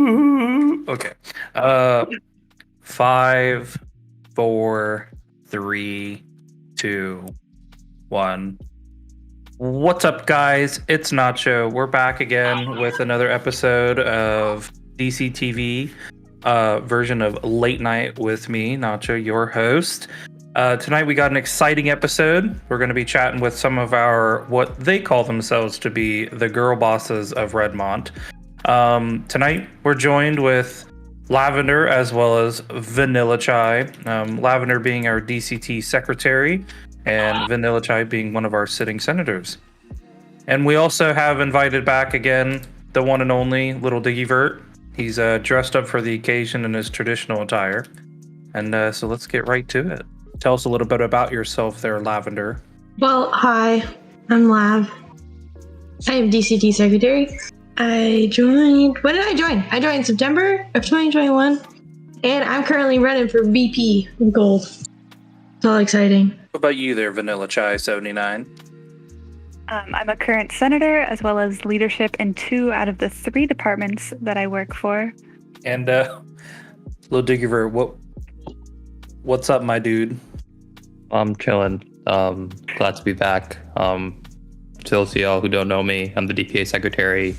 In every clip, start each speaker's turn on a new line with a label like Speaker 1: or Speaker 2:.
Speaker 1: Okay. 5, 4, 3, 2, 1. What's up, guys? It's Nacho. We're back again with another episode of DCTV version of Late Night with me, Nacho, your host. Tonight we got an exciting episode. We're going to be chatting with some of our, what they call themselves to be the girl bosses of Redmont. Tonight we're joined with Lavender as well as Vanilla Chai. Lavender being our DCT secretary and Vanilla Chai being one of our sitting senators. And we also have invited back again the one and only Little Diggivert. He's dressed up for the occasion in his traditional attire. And so let's get right to it. Tell us a little bit about yourself there, Lavender.
Speaker 2: Well, hi, I'm Lav. I am DCT secretary. When did I join? I joined September of 2021, and I'm currently running for VP Gold. It's all exciting.
Speaker 1: What about you there, Vanilla Chai 79?
Speaker 3: I'm a current senator, as well as leadership in 2 out of the 3 departments that I work for.
Speaker 1: And Little Diggivert, what's up, my dude?
Speaker 4: I'm chilling. Glad to be back. To those of y'all who don't know me, I'm the DPA secretary.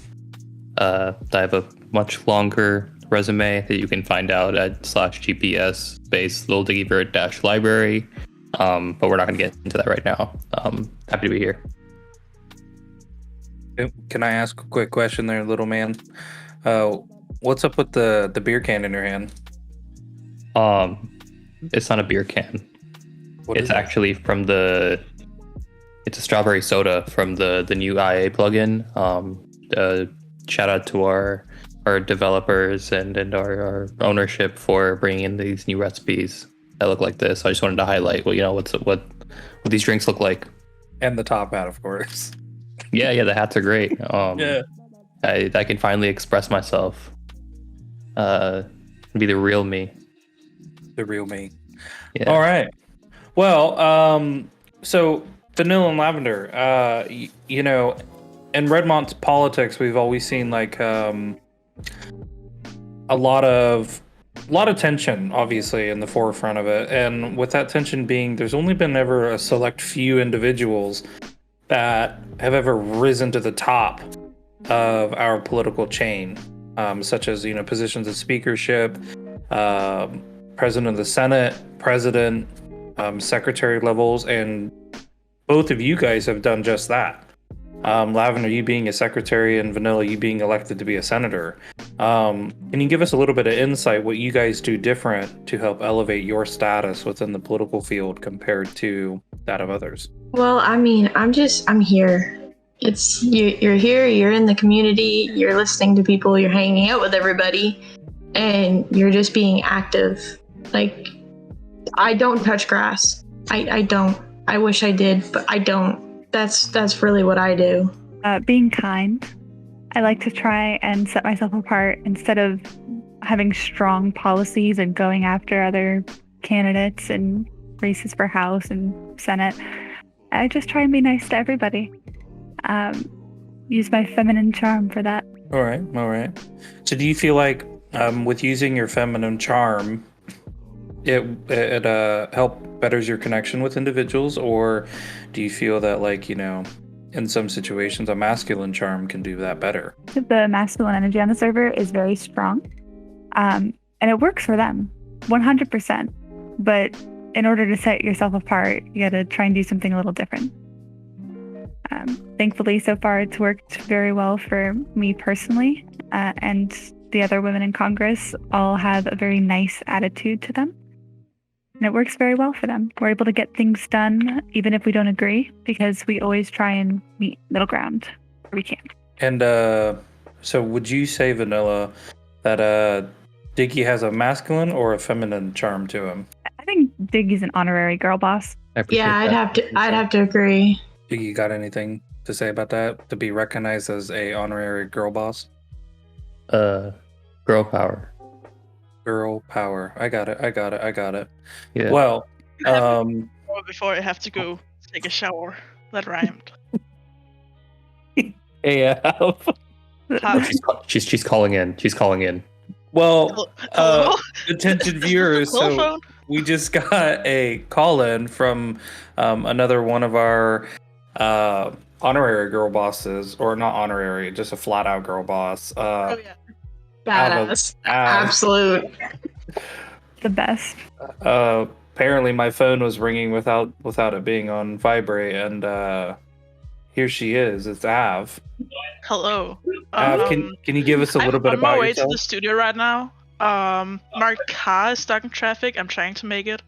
Speaker 4: I have a much longer resume that you can find out at /GPS space Little Diggivert -library. But we're not going to get into that right now. Happy to be here.
Speaker 1: Can I ask a quick question there, little man? What's up with the beer can in your hand?
Speaker 4: It's not a beer can.
Speaker 1: It's
Speaker 4: actually from it's a strawberry soda from the new IA plugin. Shout out to our developers and our ownership for bringing in these new recipes that look like this. I just wanted to highlight what these drinks look like.
Speaker 1: And the top hat, of course.
Speaker 4: Yeah, the hats are great.
Speaker 1: Yeah.
Speaker 4: I can finally express myself. Be the real me.
Speaker 1: The real me.
Speaker 4: Yeah.
Speaker 1: All right. Well, so Vanilla and Lavender, in Redmont's politics, we've always seen like a lot of tension, obviously, in the forefront of it. And with that tension being, there's only been ever a select few individuals that have ever risen to the top of our political chain, such as positions of speakership, president of the Senate, president, secretary levels, and both of you guys have done just that. Lavender, you being a secretary, and Vanilla, you being elected to be a senator. Can you give us a little bit of insight what you guys do different to help elevate your status within the political field compared to that of others?
Speaker 2: Well, I mean, I'm here. You're here, you're in the community, you're listening to people, you're hanging out with everybody, and you're just being active. Like, I don't touch grass. I don't. I wish I did, but I don't. That's really what I do.
Speaker 3: Being kind. I like to try and set myself apart instead of having strong policies and going after other candidates and races for House and Senate. I just try and be nice to everybody. Use my feminine charm for that.
Speaker 1: All right. So do you feel like with using your feminine charm, it betters your connection with individuals, or do you feel that in some situations a masculine charm can do that better?
Speaker 3: The masculine energy on the server is very strong, and it works for them 100%. But in order to set yourself apart, you got to try and do something a little different. Thankfully, so far it's worked very well for me personally, and the other women in Congress all have a very nice attitude to them. And it works very well for them. We're able to get things done, even if we don't agree, because we always try and meet middle ground where we can.
Speaker 1: And so would you say, Vanilla, that Diggy has a masculine or a feminine charm to him?
Speaker 3: I think Diggy's an honorary girl boss.
Speaker 2: Yeah, I'd have to agree.
Speaker 1: Diggy, got anything to say about that? To be recognized as a honorary girl boss?
Speaker 4: Girl power.
Speaker 1: Girl power. I got it.
Speaker 4: Yeah.
Speaker 1: Well,
Speaker 5: before I have to go take a shower. That rhymed.
Speaker 1: AF.
Speaker 4: She's calling in.
Speaker 1: Well,
Speaker 5: Hello?
Speaker 1: attention viewers, so
Speaker 5: Telephone?
Speaker 1: we just got a call in from another one of our honorary girl bosses, or not honorary, just a flat out girl boss.
Speaker 5: Oh yeah.
Speaker 2: Badass.
Speaker 1: Av.
Speaker 2: Absolute.
Speaker 3: The best.
Speaker 1: Apparently, my phone was ringing without it being on vibrate, and here she is. It's Av.
Speaker 5: Hello.
Speaker 1: Av, can you give us a little bit
Speaker 5: I'm on my
Speaker 1: about
Speaker 5: way
Speaker 1: yourself?
Speaker 5: to the studio right now. My car is stuck in traffic. I'm trying to make it.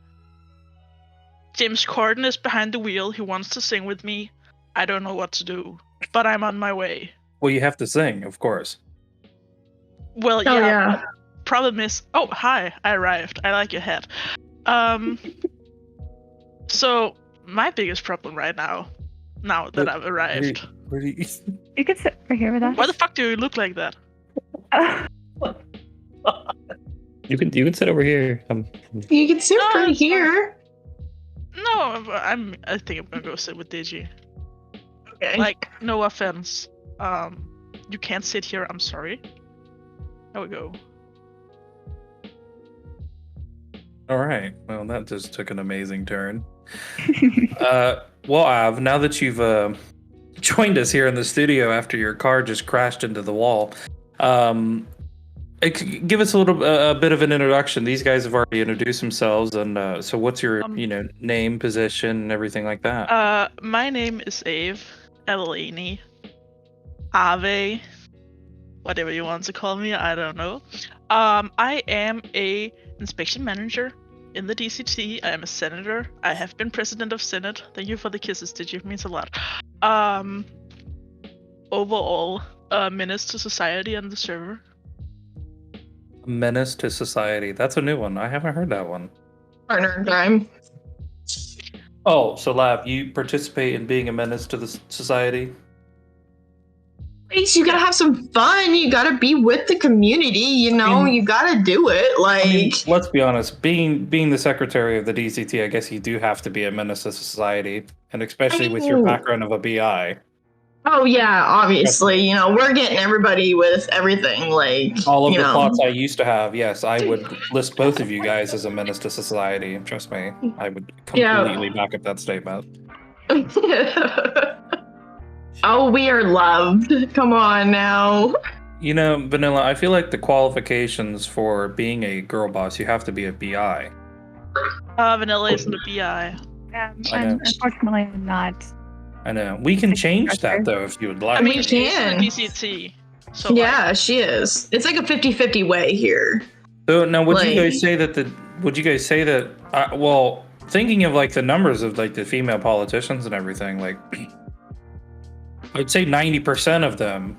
Speaker 5: James Corden is behind the wheel. He wants to sing with me. I don't know what to do, but I'm on my way.
Speaker 1: Well, you have to sing, of course.
Speaker 5: Well,
Speaker 2: Oh,
Speaker 5: yeah.
Speaker 2: yeah.
Speaker 5: Problem is, oh hi, I arrived. I like your hat. So my biggest problem right now that I've arrived.
Speaker 1: Where do you...
Speaker 3: You can sit right here with us.
Speaker 5: Why the fuck do you look like that?
Speaker 4: You can sit over here.
Speaker 2: You can sit
Speaker 5: No,
Speaker 2: right
Speaker 5: it's fine.
Speaker 2: here.
Speaker 5: No, I think I'm gonna go sit with Digi.
Speaker 2: Okay.
Speaker 5: Like, no offense. You can't sit here. I'm sorry. There we go.
Speaker 1: All right. Well, that just took an amazing turn. Well, Av, now that you've joined us here in the studio after your car just crashed into the wall, give us a bit of an introduction. These guys have already introduced themselves, and so what's your name, position, and everything like that?
Speaker 5: My name is Ave, Eleni, Ave, whatever you want to call me. I don't know. I am a inspection manager in the DCT. I am a senator. I have been president of Senate. Thank you for the kisses, Digi. It means a lot. Overall, menace to society and the server.
Speaker 1: Menace to society. That's a new one. I haven't heard that one.
Speaker 2: Partner in crime.
Speaker 1: Oh, so Lav, you participate in being a menace to the society?
Speaker 2: Ace, you gotta have some fun. You gotta be with the community. You know, you gotta do it. Like,
Speaker 1: I mean, let's be honest. Being the secretary of the DCT, I guess you do have to be a menace to society, and especially with your background of a BI.
Speaker 2: oh yeah, obviously. You know, we're getting everybody with everything. Like,
Speaker 1: All of
Speaker 2: you
Speaker 1: the
Speaker 2: know.
Speaker 1: plots I used to have, yes, I would list both of you guys as a menace to society. Trust me, I would completely back up that statement.
Speaker 2: Oh, we are loved. Come on now.
Speaker 1: You know, Vanilla, I feel like the qualifications for being a girl boss, you have to be a BI.
Speaker 5: Vanilla isn't a BI.
Speaker 1: I know.
Speaker 3: Unfortunately, I'm not.
Speaker 1: I know. We can change that, though, if you would like.
Speaker 5: I mean,
Speaker 2: We
Speaker 5: she's
Speaker 2: can.
Speaker 5: in the DCT. So
Speaker 2: Yeah, she is. It's like a 50-50 way here.
Speaker 1: So now, would you
Speaker 2: Like-
Speaker 1: guys say that? Well, thinking of like the numbers of like the female politicians and everything, like I'd say 90% of them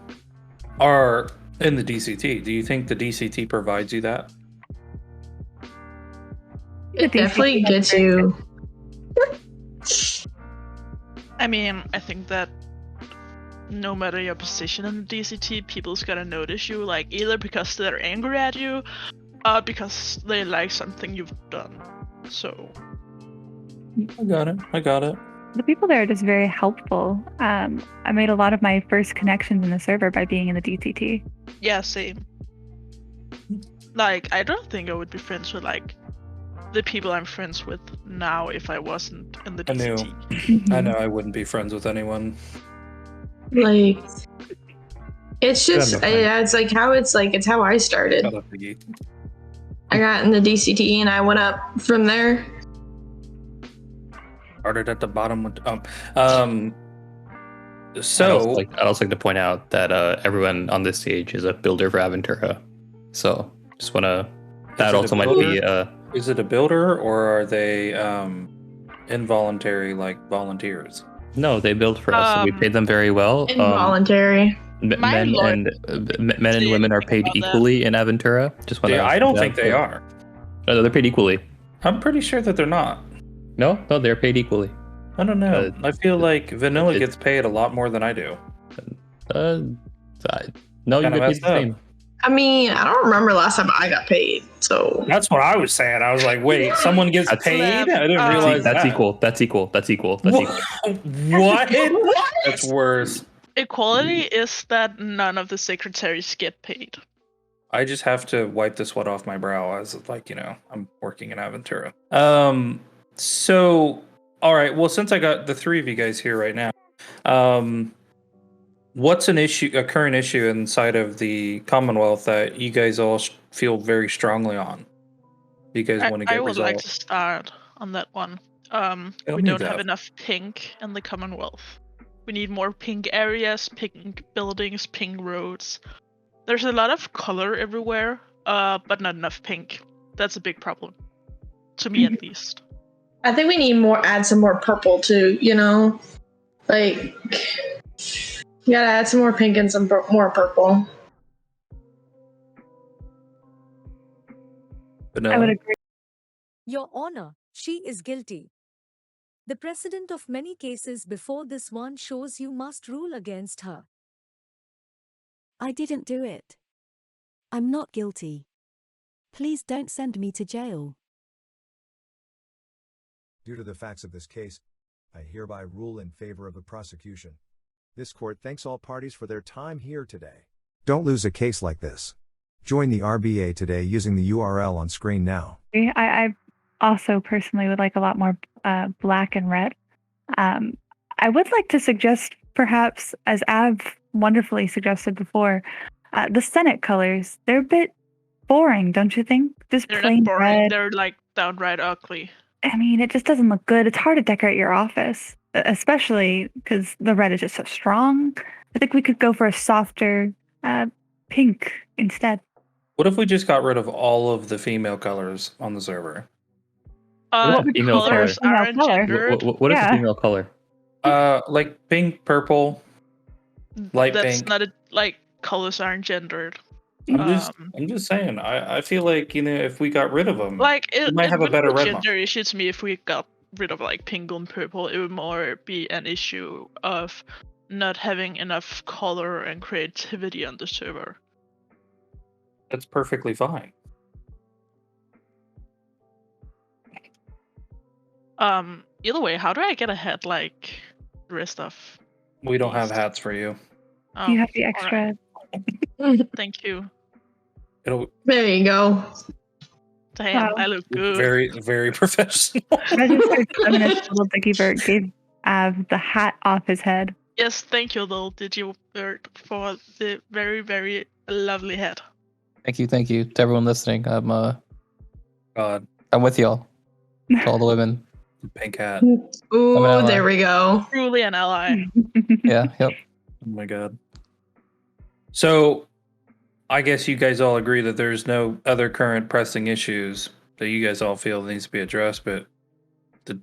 Speaker 1: are in the DCT. Do you think the DCT provides you that?
Speaker 2: It definitely gets you.
Speaker 5: I mean, I think that no matter your position in the DCT, people's gonna notice you, like either because they're angry at you, or because they like something you've done. So
Speaker 1: I got it.
Speaker 3: The people there are just very helpful. I made a lot of my first connections in the server by being in the DCT.
Speaker 5: yeah, same. Like, I don't think I would be friends with like the people I'm friends with now if I wasn't in the
Speaker 1: I knew.
Speaker 5: DCT.
Speaker 1: I know I wouldn't be friends with anyone.
Speaker 2: Like, it's
Speaker 1: Yeah,
Speaker 2: just,
Speaker 1: no, fine.
Speaker 2: it's how I started.
Speaker 1: Shut up, Iggy.
Speaker 2: I got in the DCT and I went up from there.
Speaker 1: Started at the bottom.
Speaker 4: I'd
Speaker 1: So
Speaker 4: also like to point out that everyone on this stage is a builder for Aventura. So just want to. That
Speaker 1: it
Speaker 4: also
Speaker 1: a
Speaker 4: might be.
Speaker 1: is it a builder or are they involuntary like volunteers?
Speaker 4: No, they build for us. And we pay them very well.
Speaker 2: Involuntary.
Speaker 5: My
Speaker 4: Men
Speaker 5: lord.
Speaker 4: men and women are paid
Speaker 5: About that.
Speaker 4: equally in Aventura. Just want
Speaker 1: I don't think they are.
Speaker 4: No, they're paid equally.
Speaker 1: I'm pretty sure that they're not.
Speaker 4: No, they're paid equally.
Speaker 1: I don't know. I feel like Vanilla
Speaker 4: it-
Speaker 1: gets paid a lot more than I do.
Speaker 4: No, you
Speaker 1: Kinda
Speaker 4: get paid
Speaker 1: messed
Speaker 4: the
Speaker 1: up.
Speaker 4: same.
Speaker 2: I mean, I don't remember last time I got paid. So
Speaker 1: That's what I was saying. I was like, wait, someone gets
Speaker 4: That's-
Speaker 1: paid? I didn't realize
Speaker 4: That's
Speaker 1: that.
Speaker 4: equal. That's equal. That's equal. That's equal.
Speaker 1: What? That's worse.
Speaker 5: Equality is that none of the secretaries get paid.
Speaker 1: I just have to wipe the sweat off my brow as like, I'm working in Aventura. So all right, well, since I got the three of you guys here right now, what's a current issue inside of the Commonwealth that you guys all feel very strongly on? You guys want to
Speaker 5: I
Speaker 1: get
Speaker 5: would like
Speaker 1: resolved?
Speaker 5: to start on that one.
Speaker 1: Tell
Speaker 5: We
Speaker 1: me
Speaker 5: don't have
Speaker 1: that.
Speaker 5: enough pink in the Commonwealth. We need more pink areas, pink buildings, pink roads. There's a lot of color everywhere, but not enough pink. That's a big problem. To me, at least.
Speaker 2: I think we need add some more purple too, Like, you gotta add some more pink and some more purple.
Speaker 3: I would agree.
Speaker 6: Your Honor, she is guilty. The precedent of many cases before this one shows you must rule against her.
Speaker 7: I didn't do it. I'm not guilty. Please don't send me to jail.
Speaker 8: Due to the facts of this case, I hereby rule in favor of the prosecution. This court thanks all parties for their time here today. Don't lose a case like this. Join the RBA today using the URL on screen now.
Speaker 3: I also personally would like a lot more black and red. I would like to suggest, perhaps, as Av wonderfully suggested before, the Senate colors. They're a bit boring, don't you think? Just
Speaker 5: They're
Speaker 3: plain
Speaker 5: not boring.
Speaker 3: red.
Speaker 5: They're like downright ugly.
Speaker 3: I mean, it just doesn't look good. It's hard to decorate your office, especially because the red is just so strong. I think we could go for a softer pink instead.
Speaker 1: What if we just got rid of all of the female colors on the server?
Speaker 4: What is a female
Speaker 5: Colors
Speaker 3: color?
Speaker 5: aren't
Speaker 3: Female color.
Speaker 5: gendered.
Speaker 4: What is
Speaker 3: Yeah.
Speaker 4: a female color?
Speaker 1: Like pink, purple, light
Speaker 5: That's
Speaker 1: pink.
Speaker 5: not colors aren't gendered.
Speaker 1: I'm just saying. I feel like if we got rid of them,
Speaker 5: Like
Speaker 1: we
Speaker 5: it
Speaker 1: might have a
Speaker 5: wouldn't
Speaker 1: better
Speaker 5: be a
Speaker 1: Redmont.
Speaker 5: gender issue to me if we got rid of like pink and purple. It would more be an issue of not having enough color and creativity on the server.
Speaker 1: That's perfectly fine.
Speaker 5: Either way, how do I get ahead like the rest of?
Speaker 1: We don't have
Speaker 5: East.
Speaker 1: hats for you.
Speaker 5: Oh,
Speaker 3: You have the
Speaker 5: alright.
Speaker 3: extra.
Speaker 5: Thank you.
Speaker 1: It'll
Speaker 2: There you go.
Speaker 5: Damn,
Speaker 3: Wow.
Speaker 5: I look good.
Speaker 1: very, very professional.
Speaker 3: Registered feminist little Dicky Bird gave Av the hat off his head.
Speaker 5: Yes, thank you, little Digibird, for the very, very lovely hat.
Speaker 4: Thank you to everyone listening.
Speaker 1: God,
Speaker 4: I'm with y'all. To all the women.
Speaker 1: pink hat.
Speaker 2: Ooh,
Speaker 4: I'm an ally.
Speaker 2: there we go.
Speaker 5: Truly an ally.
Speaker 4: Yeah, yep.
Speaker 1: Oh my God. So, I guess you guys all agree that there's no other current pressing issues that you guys all feel needs to be addressed, but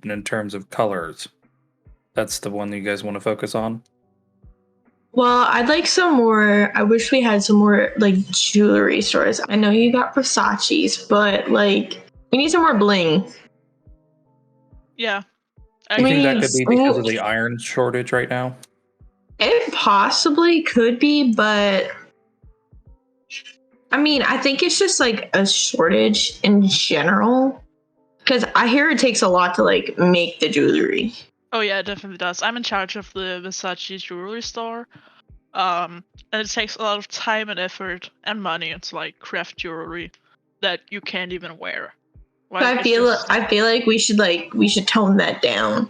Speaker 1: in terms of colors, that's the one that you guys want to focus on?
Speaker 2: Well, I'd like some more. I wish we had some more like jewelry stores. I know you got Versace's, but like we need some more bling.
Speaker 5: Yeah.
Speaker 1: You think that
Speaker 2: We-
Speaker 1: could be because of the iron shortage right now?
Speaker 2: It possibly could be, but I mean, I think it's just like a shortage in general. Because I hear it takes a lot to like make the jewelry.
Speaker 5: Oh yeah, it definitely does. I'm in charge of the Versace jewelry store. And it takes a lot of time and effort and money to like craft jewelry that you can't even wear.
Speaker 2: So I feel like we should tone that down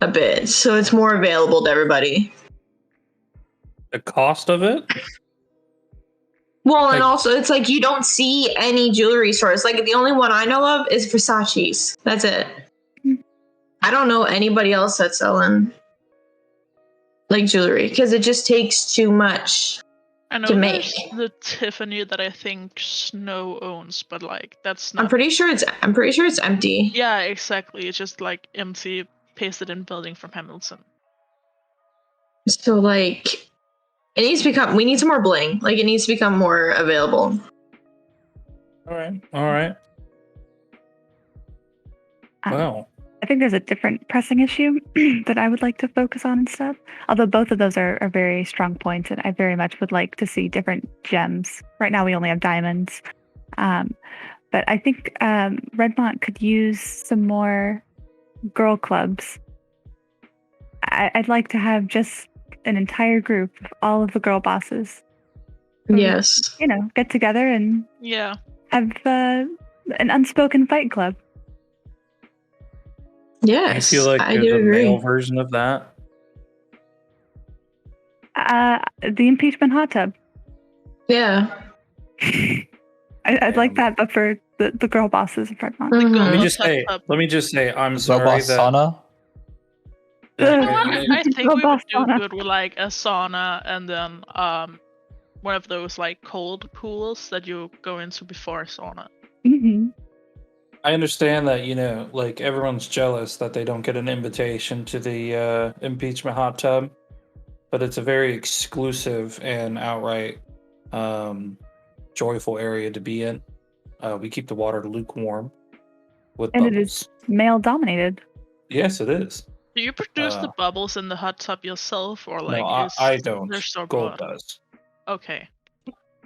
Speaker 2: a bit so it's more available to everybody.
Speaker 1: The cost of it?
Speaker 2: Well, and
Speaker 1: Like-
Speaker 2: also it's like you don't see any jewelry stores. Like the only one I know of is Versace's. That's it. I don't know anybody else that's selling like jewelry because it just takes too much.
Speaker 5: I know
Speaker 2: to
Speaker 5: there's
Speaker 2: make.
Speaker 5: the Tiffany that I think Snow owns, but like that's not.
Speaker 2: I'm pretty sure it's empty.
Speaker 5: Yeah, exactly. It's just like empty, pasted in building from Hamilton.
Speaker 2: So like it needs to become. We need some more bling. Like it needs to become more available.
Speaker 1: All right. Well,
Speaker 3: I think there's a different pressing issue that I would like to focus on instead. Although both of those are very strong points, and I very much would like to see different gems. Right now, we only have diamonds. But I think Redmont could use some more girl clubs. I'd like to have just an entire group of all of the girl bosses.
Speaker 2: Yes.
Speaker 3: Get together and
Speaker 5: Yeah.
Speaker 3: have an unspoken fight club.
Speaker 2: Yes.
Speaker 1: I feel like
Speaker 2: I
Speaker 1: there's
Speaker 2: do
Speaker 1: a
Speaker 2: agree.
Speaker 1: male version of that.
Speaker 3: The impeachment hot tub.
Speaker 2: Yeah.
Speaker 3: I'd like that, but for the girl bosses of Redmont.
Speaker 2: Mhm.
Speaker 1: Let me
Speaker 5: Girl
Speaker 1: just say.
Speaker 5: hot tub.
Speaker 1: Let me just say. I'm
Speaker 4: Girl
Speaker 1: sorry
Speaker 4: boss
Speaker 1: that.
Speaker 4: sauna.
Speaker 5: I think
Speaker 3: Girl
Speaker 5: we
Speaker 3: boss
Speaker 5: would do
Speaker 3: sauna.
Speaker 5: good with like a sauna and then one of those like cold pools that you go into before a sauna.
Speaker 3: Mm-hmm.
Speaker 1: I understand that like everyone's jealous that they don't get an invitation to the impeachment hot tub, but it's a very exclusive and outright joyful area to be in. We keep the water lukewarm with
Speaker 3: And
Speaker 1: bubbles.
Speaker 3: it is male dominated.
Speaker 1: Yes, it is.
Speaker 5: Do you produce the bubbles in the hot tub yourself, or like
Speaker 1: No,
Speaker 5: is
Speaker 1: I don't.
Speaker 5: there store
Speaker 1: Gold
Speaker 5: bought?
Speaker 1: does.
Speaker 5: Okay.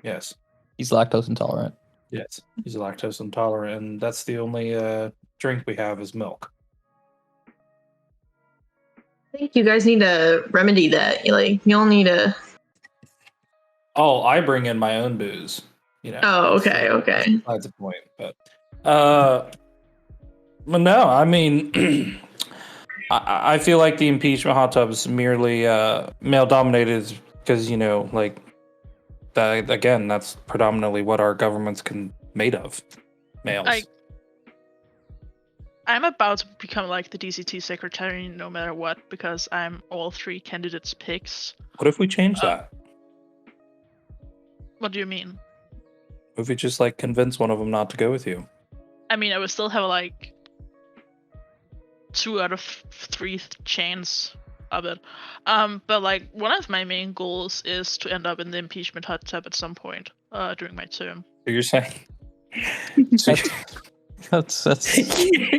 Speaker 1: Yes.
Speaker 4: He's lactose intolerant.
Speaker 1: Yes. He's lactose intolerant, and that's the only drink we have is milk.
Speaker 2: I think you guys need to remedy that. You'll need to.
Speaker 1: Oh, I bring in my own booze.
Speaker 2: Oh, okay, okay.
Speaker 1: That's the point. But no, I mean, I feel like the impeachment hot tub is merely male dominated because like that again. That's predominantly what our government's made of, males.
Speaker 5: I'm about to become like the DCT secretary no matter what because I'm all three candidates' picks.
Speaker 1: What if we change that?
Speaker 5: What do you mean?
Speaker 1: What if we just like convince one of them not to go with you?
Speaker 5: I mean, I would still have like 2 out of 3 chance of it. But like one of my main goals is to end up in the impeachment hot tub at some point during my term.
Speaker 1: So you're saying
Speaker 4: That's.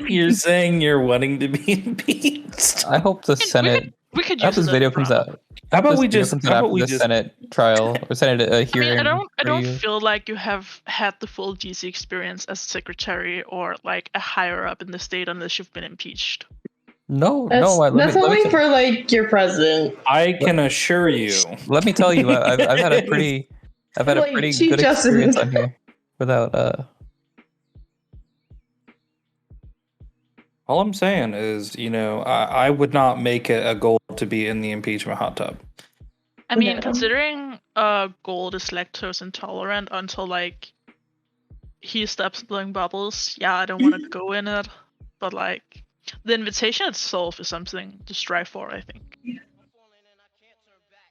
Speaker 1: you're saying you're wanting to be impeached?
Speaker 4: I hope the Senate.
Speaker 5: We could
Speaker 4: I hope
Speaker 5: use
Speaker 4: this video comes out.
Speaker 1: How about
Speaker 4: This
Speaker 1: we
Speaker 4: video
Speaker 1: just?
Speaker 4: comes
Speaker 1: How
Speaker 4: out
Speaker 1: about
Speaker 4: after
Speaker 1: we
Speaker 4: the
Speaker 1: just?
Speaker 4: Senate trial or Senate hearing?
Speaker 5: I don't feel like you have had the full GC experience as secretary or like a higher up in the state unless you've been impeached.
Speaker 4: No.
Speaker 2: That's only for like your president.
Speaker 1: I can assure you.
Speaker 4: Let me tell you, I've had a pretty
Speaker 2: Like, Chief
Speaker 4: good
Speaker 2: Justice.
Speaker 4: experience on here without.
Speaker 1: All I'm saying is, I would not make it a goal to be in the impeachment hot tub.
Speaker 5: I mean,
Speaker 2: No.
Speaker 5: considering Gold is lactose intolerant until like he stops blowing bubbles, yeah, I don't want to go in it. But like the invitation itself is something to strive for, I think.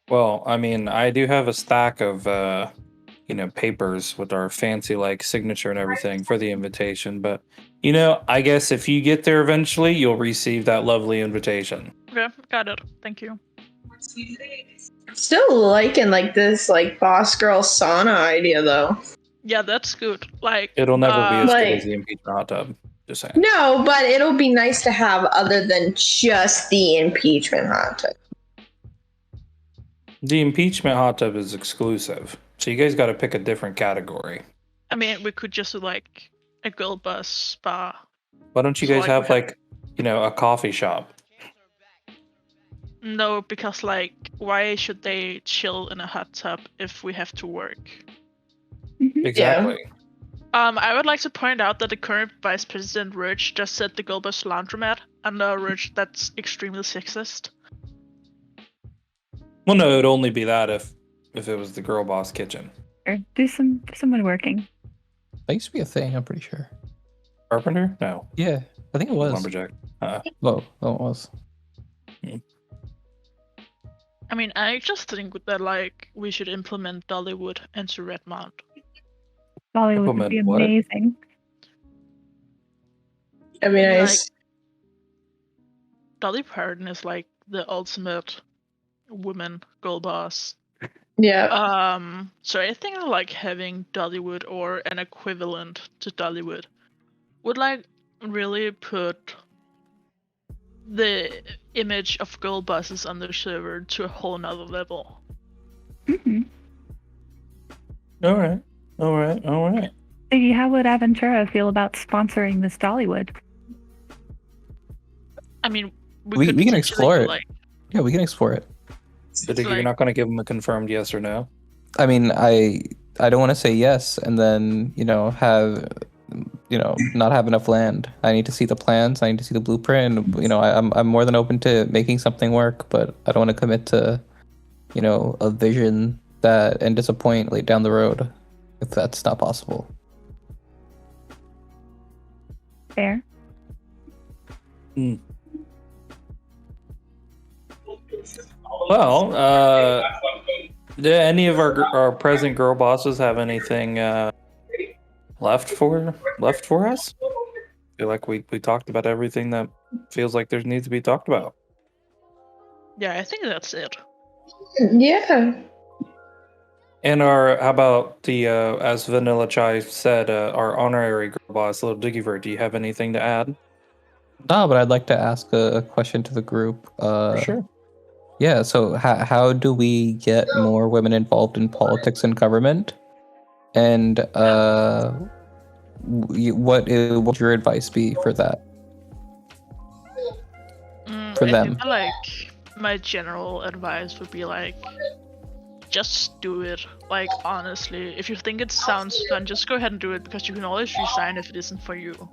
Speaker 1: Well, I mean, I do have a stack of papers with our fancy like signature and everything for the invitation, but I guess if you get there eventually, you'll receive that lovely invitation.
Speaker 5: Okay, got it. Thank you.
Speaker 2: Still liking like this like boss girl sauna idea though.
Speaker 5: Yeah, that's good. Like
Speaker 1: It'll never be as good
Speaker 2: like-
Speaker 1: as the impeachment hot tub. Just saying.
Speaker 2: No, but it'll be nice to have other than just the impeachment hot tub.
Speaker 1: The impeachment hot tub is exclusive, so you guys got to pick a different category.
Speaker 5: I mean, we could just do like a girl bus spa.
Speaker 1: Why don't you
Speaker 5: So,
Speaker 1: guys
Speaker 5: like,
Speaker 1: have
Speaker 5: we
Speaker 1: like a coffee shop?
Speaker 5: No, because like, why should they chill in a hot tub if we have to work?
Speaker 1: Exactly.
Speaker 5: I would like to point out that the current Vice President Rich just said the girl bus laundromat, and Rich, that's extremely sexist.
Speaker 1: Well, no, it'd only be that if it was the girl boss kitchen.
Speaker 3: Or do some woodworking.
Speaker 4: That used to be a thing. I'm pretty sure.
Speaker 1: Carpenter? No.
Speaker 4: Yeah, I think it was.
Speaker 1: Lumberjack.
Speaker 4: It was.
Speaker 5: I mean, I just think that like we should implement Dollywood into Redmont.
Speaker 3: Bollywood would be
Speaker 1: Implement what?
Speaker 3: amazing.
Speaker 2: That'd be nice.
Speaker 5: Dolly Parton is like the ultimate woman girl boss.
Speaker 2: Yeah.
Speaker 5: So I think like having Dollywood or an equivalent to Dollywood would like really put the image of girl bosses on the server to a whole nother level.
Speaker 3: Mm-hmm.
Speaker 1: All right.
Speaker 3: Iggy, how would Aventura feel about sponsoring this Dollywood?
Speaker 5: I mean,
Speaker 4: We
Speaker 5: could
Speaker 4: can
Speaker 5: potentially
Speaker 4: explore
Speaker 5: do,
Speaker 4: it.
Speaker 5: Like,
Speaker 4: Yeah, we can explore it.
Speaker 1: But you're
Speaker 5: like-
Speaker 1: not going to give them a confirmed yes or no?
Speaker 4: I mean, I don't want to say yes and then have not have enough land. I need to see the plans. I need to see the blueprint, and I'm more than open to making something work, but I don't want to commit to a vision and disappoint late down the road if that's not possible.
Speaker 3: Fair.
Speaker 1: Well, do any of our present girl bosses have anything left for us? I feel like we talked about everything that feels like there needs to be talked about.
Speaker 5: Yeah, I think that's it.
Speaker 2: Yeah.
Speaker 1: And how about the as Vanilla Chai said, our honorary girl boss, Little Diggivert, do you have anything to add?
Speaker 4: No, but I'd like to ask a question to the group.
Speaker 1: For sure.
Speaker 4: Yeah, so how do we get more women involved in politics and government? And what would your advice be for that? For them?
Speaker 5: I feel like my general advice would be like, just do it. Like, honestly, if you think it sounds fun, just go ahead and do it, because you can always resign if it isn't for you.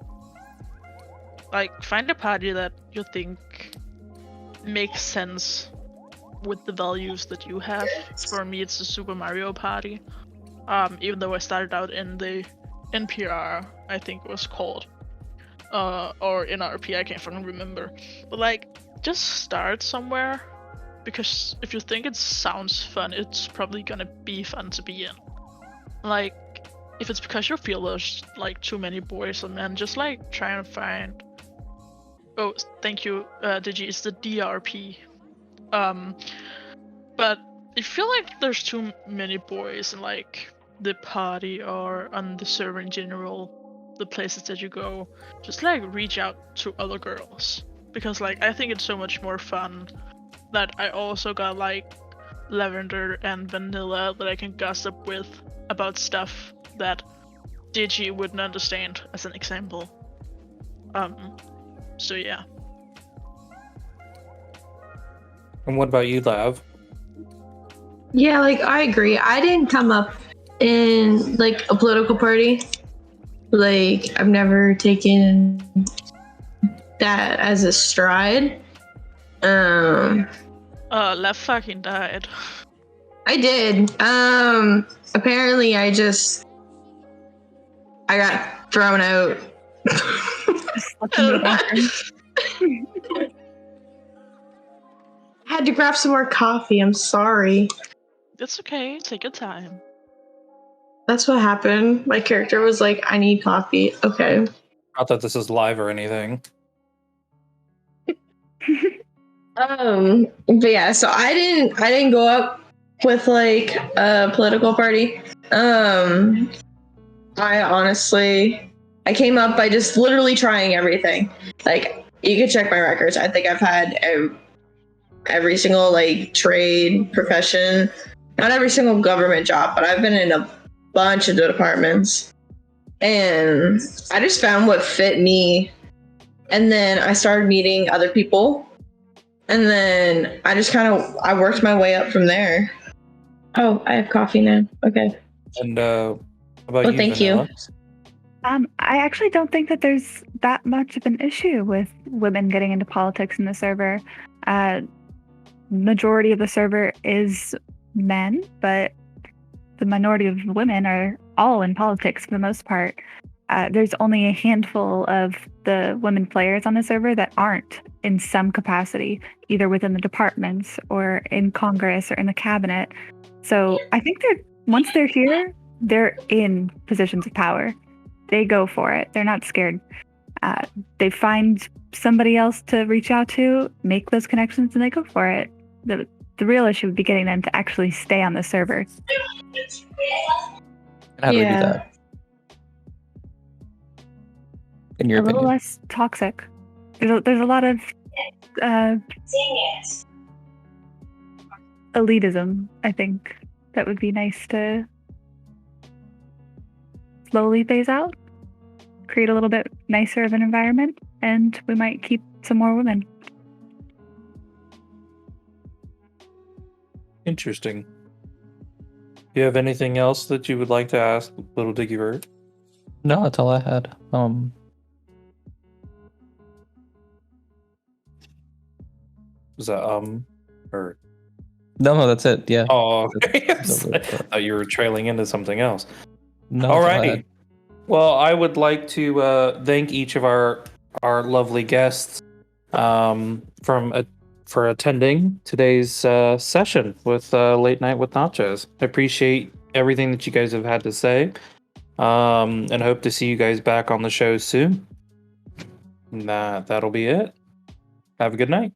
Speaker 5: Like, find a party that you think makes sense with the values that you have. For me, it's the Super Mario Party. Even though I started out in the NPR, I think it was called, or NRP, I can't fucking remember. But like, just start somewhere, because if you think it sounds fun, it's probably gonna be fun to be in. Like, if it's because you feel there's like too many boys or men, just like try and find. Oh, thank you, Digi. It's the DRP. But if you feel like there's too many boys in like the party or on the server in general, the places that you go, just like reach out to other girls, because like I think it's so much more fun that I also got like Lavender and Vanilla that I can gossip with about stuff that Digi wouldn't understand, as an example. So yeah.
Speaker 1: And what about you, Lav?
Speaker 2: Yeah, like I agree. I didn't come up in like a political party. Like I've never taken that as a stride.
Speaker 5: Lav fucking died.
Speaker 2: I did. Apparently I got thrown out.
Speaker 3: Slept in the bathroom.
Speaker 2: I had to grab some more coffee. I'm sorry.
Speaker 5: It's okay. Take your time.
Speaker 2: That's what happened. My character was like, I need coffee. Okay.
Speaker 1: Not that this is live or anything.
Speaker 2: But yeah, so I didn't go up with like a political party. I came up by just literally trying everything. Like, you can check my records. I think I've had every single like trade profession, not every single government job, but I've been in a bunch of departments, and I just found what fit me. And then I started meeting other people, and then I worked my way up from there. Oh, I have coffee now. Okay.
Speaker 1: And how about you,
Speaker 2: thank
Speaker 1: Vanilla?
Speaker 2: you.
Speaker 3: I actually don't think that there's that much of an issue with women getting into politics in the server. Majority of the server is men, but the minority of women are all in politics for the most part. There's only a handful of the women players on the server that aren't in some capacity, either within the departments or in Congress or in the cabinet. So I think that once they're here, they're in positions of power. They go for it. They're not scared. They find somebody else to reach out to, make those connections, and they go for it. The real issue would be getting them to actually stay on the server.
Speaker 4: How do we do that? In your
Speaker 3: a little
Speaker 4: opinion?
Speaker 3: less toxic. There's a lot of elitism, I think, that would be nice to slowly phase out, create a little bit nicer of an environment, and we might keep some more women.
Speaker 1: Interesting. You have anything else that you would like to ask Little Diggy Bird?
Speaker 4: No, that's all I had.
Speaker 1: Was that or
Speaker 4: No, that's it. Yeah.
Speaker 1: oh,
Speaker 4: That's-
Speaker 1: I thought you were trailing into something else.
Speaker 4: No, that's all I
Speaker 1: Alrighty.
Speaker 4: had.
Speaker 1: Well, I would like to thank each of our lovely guests for attending today's session with Late Night with Nachos. I appreciate everything that you guys have had to say, and hope to see you guys back on the show soon. And that'll be it. Have a good night.